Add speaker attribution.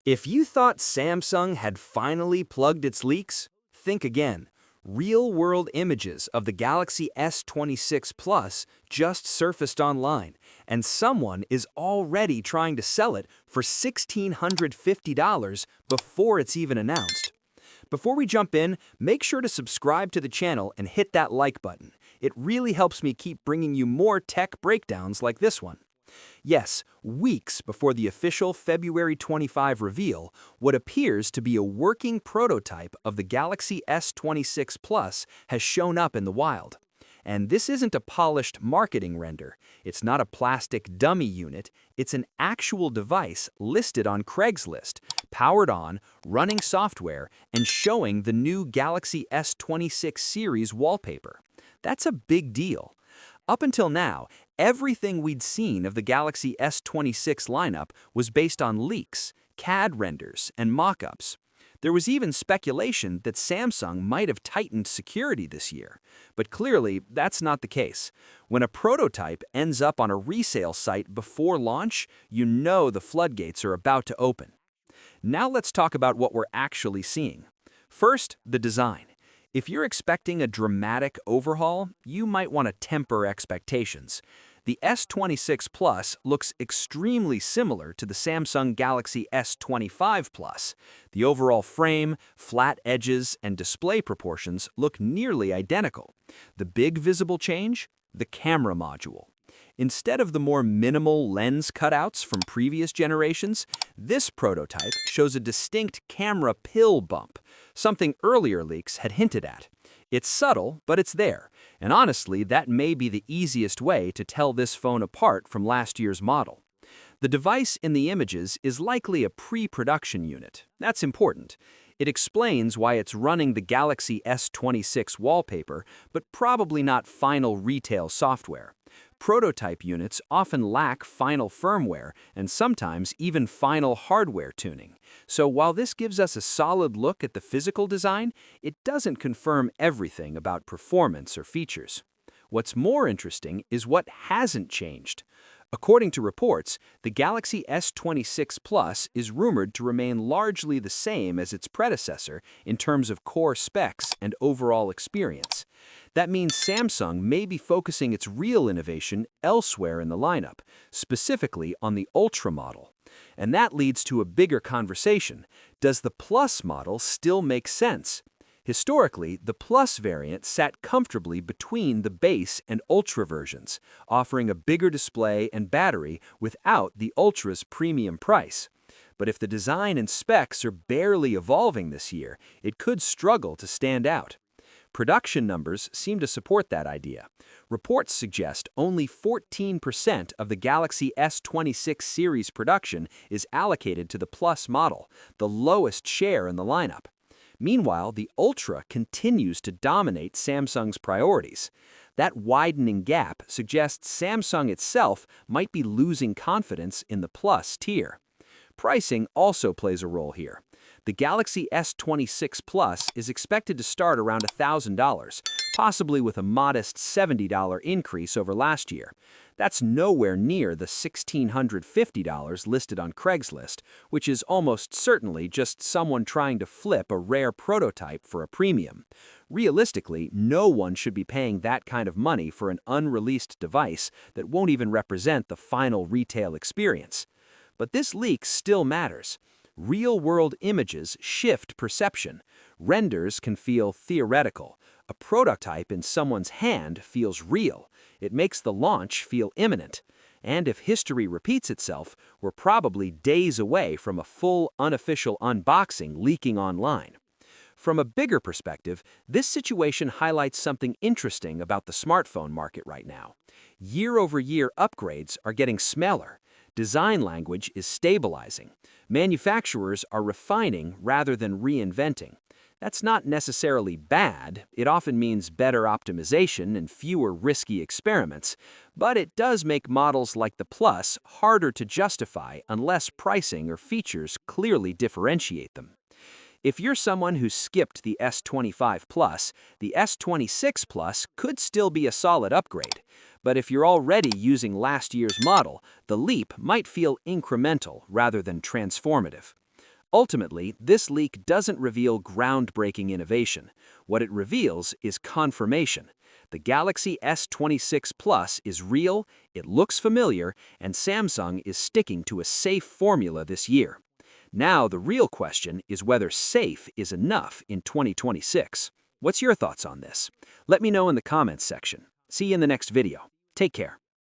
Speaker 1: If you thought Samsung had finally plugged its leaks, think again. Real-world images of the Galaxy S26 Plus just surfaced online, and someone is already trying to sell it for $1,650 before it's even announced. Before we jump in, make sure to subscribe to the channel and hit that like button. It really helps me keep bringing you more tech breakdowns like this one. Yes, weeks before the official February 25 reveal, what appears to be a working prototype of the Galaxy S26 Plus has shown up in the wild. And this isn't a polished marketing render. It's not a plastic dummy unit. It's an actual device listed on Craigslist, powered on, running software, and showing the new Galaxy S26 series wallpaper. That's a big deal. Up until now, everything we'd seen of the Galaxy S26 lineup was based on leaks, CAD renders, and mock-ups. There was even speculation that Samsung might have tightened security this year. But clearly, that's not the case. When a prototype ends up on a resale site before launch, you know the floodgates are about to open. Now let's talk about what we're actually seeing. First, the design. If you're expecting a dramatic overhaul, you might want to temper expectations. The S26 Plus looks extremely similar to the Samsung Galaxy S25 Plus. The overall frame, flat edges, and display proportions look nearly identical. The big visible change? The camera module. Instead of the more minimal lens cutouts from previous generations, this prototype shows a distinct camera pill bump, something earlier leaks had hinted at. It's subtle, but it's there, and honestly, that may be the easiest way to tell this phone apart from last year's model. The device in the images is likely a pre-production unit. That's important. It explains why it's running the Galaxy S26 wallpaper, but probably not final retail software. Prototype units often lack final firmware and sometimes even final hardware tuning. So while this gives us a solid look at the physical design, it doesn't confirm everything about performance or features. What's more interesting is what hasn't changed. According to reports, the Galaxy S26 Plus is rumored to remain largely the same as its predecessor in terms of core specs and overall experience. That means Samsung may be focusing its real innovation elsewhere in the lineup, specifically on the Ultra model. And that leads to a bigger conversation. Does the Plus model still make sense? Historically, the Plus variant sat comfortably between the base and Ultra versions, offering a bigger display and battery without the Ultra's premium price. But if the design and specs are barely evolving this year, it could struggle to stand out. Production numbers seem to support that idea. Reports suggest only 14% of the Galaxy S26 series production is allocated to the Plus model, the lowest share in the lineup. Meanwhile, the Ultra continues to dominate Samsung's priorities. That widening gap suggests Samsung itself might be losing confidence in the Plus tier. Pricing also plays a role here. The Galaxy S26 Plus is expected to start around $1,000, possibly with a modest $70 increase over last year. That's nowhere near the $1,650 listed on Craigslist, which is almost certainly just someone trying to flip a rare prototype for a premium. Realistically, no one should be paying that kind of money for an unreleased device that won't even represent the final retail experience. But this leak still matters. Real-world images shift perception. Renders can feel theoretical. A prototype in someone's hand feels real. It makes the launch feel imminent. And if history repeats itself, we're probably days away from a full, unofficial unboxing leaking online. From a bigger perspective, this situation highlights something interesting about the smartphone market right now. Year-over-year upgrades are getting smaller. Design language is stabilizing. Manufacturers are refining rather than reinventing. That's not necessarily bad. It often means better optimization and fewer risky experiments. But it does make models like the Plus harder to justify unless pricing or features clearly differentiate them. If you're someone who skipped the S25 Plus, the S26 Plus could still be a solid upgrade. But if you're already using last year's model, the leap might feel incremental rather than transformative. Ultimately, this leak doesn't reveal groundbreaking innovation. What it reveals is confirmation. The Galaxy S26 Plus is real, it looks familiar, and Samsung is sticking to a safe formula this year. Now, the real question is whether safe is enough in 2026. What's your thoughts on this? Let me know in the comments section. See you in the next video. Take care.